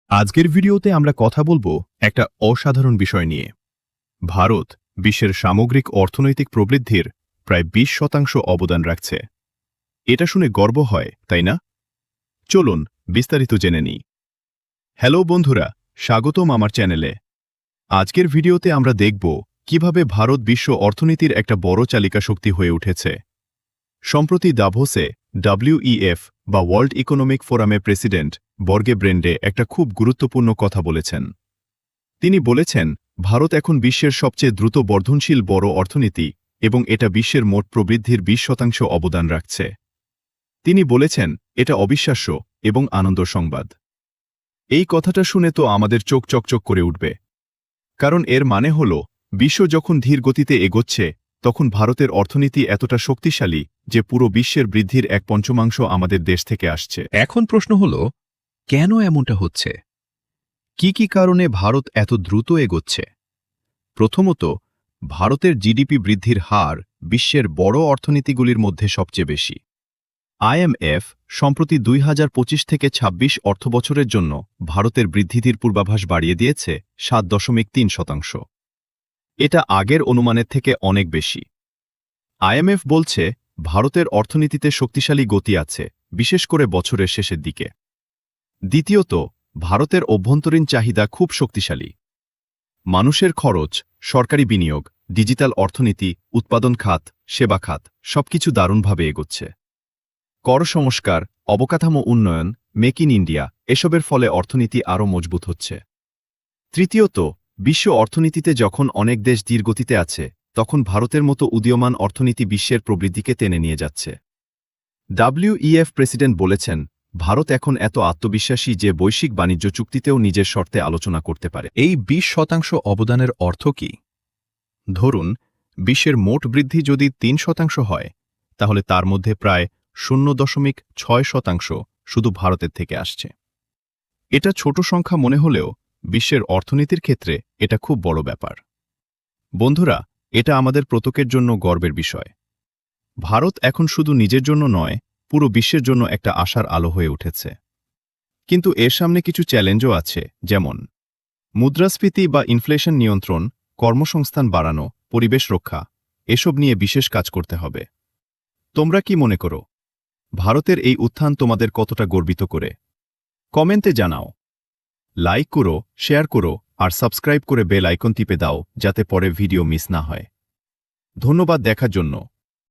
আজকের ভিডিওতে আমরা কথা বলবো একটা অসাধারণ বিষয় নিয়ে। ভারত বিশ্বের সামগ্রিক অর্থনৈতিক প্রবৃদ্ধির প্রায় 20% অবদান রাখছে। এটা শুনে গর্ব হয়, তাই না? চলুন বিস্তারিত জেনে নিই। হ্যালো বন্ধুরা, স্বাগতম আমার চ্যানেলে। আজকের ভিডিওতে আমরা দেখব কিভাবে ভারত বিশ্ব অর্থনীতির একটা বড় চালিকা শক্তি হয়ে উঠেছে। সম্প্রতি দাভোসে WEF বা ওয়ার্ল্ড ইকোনমিক ফোরামের প্রেসিডেন্ট বর্গে ব্রেন্ডে একটা খুব গুরুত্বপূর্ণ কথা বলেছেন। তিনি বলেছেন, ভারত এখন বিশ্বের সবচেয়ে দ্রুত বর্ধনশীল বড় অর্থনীতি এবং এটা বিশ্বের মোট প্রবৃদ্ধির 20% অবদান রাখছে। তিনি বলেছেন, এটা অবিশ্বাস্য এবং আনন্দ সংবাদ। এই কথাটা শুনে তো আমাদের চোখ চকচক করে উঠবে, কারণ এর মানে হল বিশ্ব যখন ধীর গতিতে এগোচ্ছে তখন ভারতের অর্থনীতি এতটা শক্তিশালী যে পুরো বিশ্বের বৃদ্ধির 1/5 আমাদের দেশ থেকে আসছে। এখন প্রশ্ন হল, কেন এমনটা হচ্ছে? কি কি কারণে ভারত এত দ্রুত এগোচ্ছে? প্রথমত, ভারতের জিডিপি বৃদ্ধির হার বিশ্বের বড় অর্থনীতিগুলির মধ্যে সবচেয়ে বেশি। IMF সম্প্রতি 2025 থেকে 26 অর্থবছরের জন্য ভারতের বৃদ্ধির পূর্বাভাস বাড়িয়ে দিয়েছে 7.3%। এটা আগের অনুমানের থেকে অনেক বেশি। IMF বলছে, ভারতের অর্থনীতিতে শক্তিশালী গতি আছে, বিশেষ করে বছরের শেষের দিকে। দ্বিতীয়ত, ভারতের অভ্যন্তরীণ চাহিদা খুব শক্তিশালী। মানুষের খরচ, সরকারি বিনিয়োগ, ডিজিটাল অর্থনীতি, উৎপাদন খাত, সেবা খাত সবকিছু দারুণভাবে এগোচ্ছে। কর সংস্কার, অবকাঠামো উন্নয়ন, মেক ইন ইন্ডিয়া এসবের ফলে অর্থনীতি আরও মজবুত হচ্ছে। তৃতীয়ত, বিশ্ব অর্থনীতিতে যখন অনেক দেশ ধীরগতিতে আছে তখন ভারতের মতো উদীয়মান অর্থনীতি বিশ্বের প্রবৃদ্ধিকে টেনে নিয়ে যাচ্ছে। WEF প্রেসিডেন্ট বলেছেন, ভারত এখন এত আত্মবিশ্বাসী যে বৈশ্বিক বাণিজ্য চুক্তিতেও নিজের শর্তে আলোচনা করতে পারে। এই 20% অবদানের অর্থ কি? ধরুন, বিশ্বের মোট বৃদ্ধি যদি 3% হয়, তাহলে তার মধ্যে প্রায় 0.6% শুধু ভারতের থেকে আসছে। এটা ছোট সংখ্যা মনে হলেও বিশ্বের অর্থনীতির ক্ষেত্রে এটা খুব বড় ব্যাপার। বন্ধুরা, এটা আমাদের প্রত্যেকের জন্য গর্বের বিষয়। ভারত এখন শুধু নিজের জন্য নয়, পুরো বিশ্বের জন্য একটা আশার আলো হয়ে উঠেছে। কিন্তু এর সামনে কিছু চ্যালেঞ্জও আছে, যেমন মুদ্রাস্ফীতি বা ইনফ্লেশন নিয়ন্ত্রণ, কর্মসংস্থান বাড়ানো, পরিবেশ রক্ষা এসব নিয়ে বিশেষ কাজ করতে হবে। তোমরা কি মনে করো, ভারতের এই উত্থান তোমাদের কতটা গর্বিত করে? কমেন্টে জানাও। লাইক করো, শেয়ার করো আর সাবস্ক্রাইব করে বেল আইকন টিপে দাও যাতে পরে ভিডিও মিস না হয়। ধন্যবাদ দেখার জন্য।